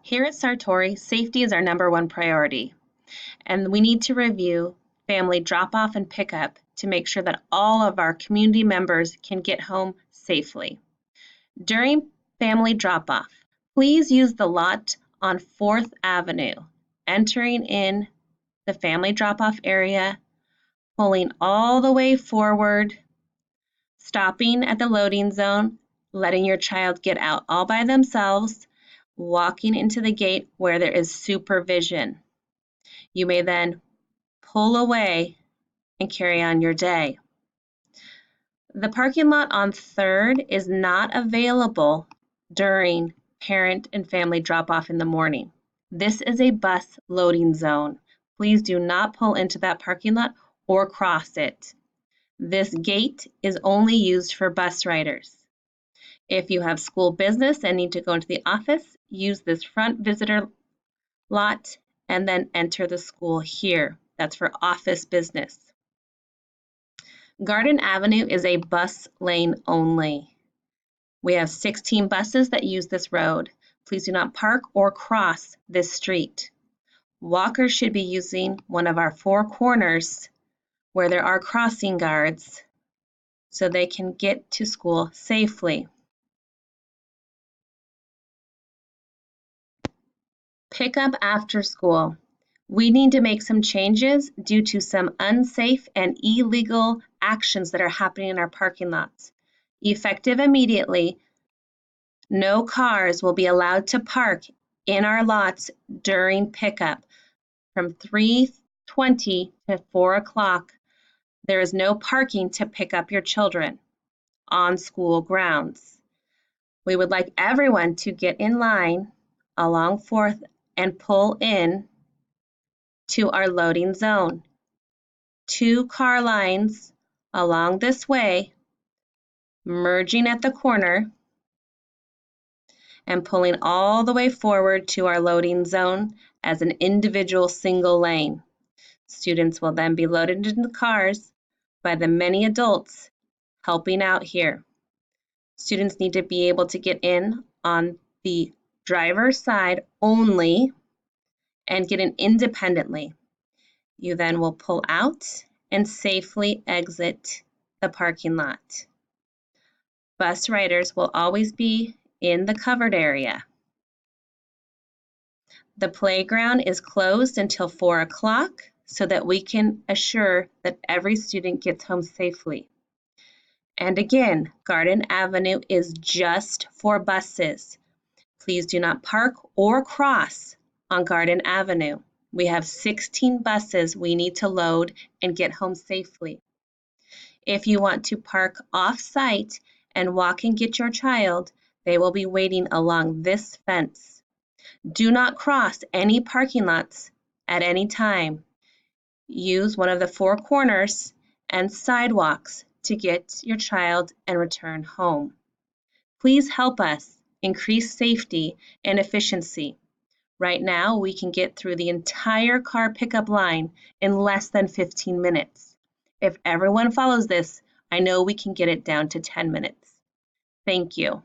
Here at Sartori, safety is our #1 priority, and we need to review family drop-off and pickup to make sure that all of our community members can get home safely. During family drop-off, please use the lot on 4th Avenue, entering in the family drop-off area, pulling all the way forward, stopping at the loading zone, letting your child get out all by themselves, walking into the gate where there is supervision. You may then pull away and carry on your day. The parking lot on 3rd is not available during parent and family drop-off in the morning. This is a bus loading zone. Please do not pull into that parking lot or cross it. This gate is only used for bus riders. If you have school business and need to go into the office, use this front visitor lot and then enter the school here. That's for office business. Garden Avenue is a bus lane only. We have 16 buses that use this road. Please do not park or cross this street. Walkers should be using one of our 4 corners where there are crossing guards so they can get to school safely. Pick up after school. We need to make some changes due to some unsafe and illegal actions that are happening in our parking lots. Effective immediately, no cars will be allowed to park in our lots during pickup. From 3:20 to 4 o'clock, there is no parking to pick up your children on school grounds. We would like everyone to get in line along 4th and pull in to our loading zone. 2 car lines along this way, merging at the corner and pulling all the way forward to our loading zone as an individual single lane. Students will then be loaded into the cars by the many adults helping out here. Students need to be able to get in on the driver's side only and get in independently. You then will pull out and safely exit the parking lot. Bus riders will always be in the covered area. The playground is closed until 4 o'clock so that we can assure that every student gets home safely. And again, Garden Avenue is just for buses. Please do not park or cross on Garden Avenue. We have 16 buses we need to load and get home safely. If you want to park off-site and walk and get your child, they will be waiting along this fence. Do not cross any parking lots at any time. Use one of the 4 corners and sidewalks to get your child and return home. Please help us increase safety and efficiency. Right now, we can get through the entire car pickup line in less than 15 minutes. If everyone follows this, I know we can get it down to 10 minutes. Thank you.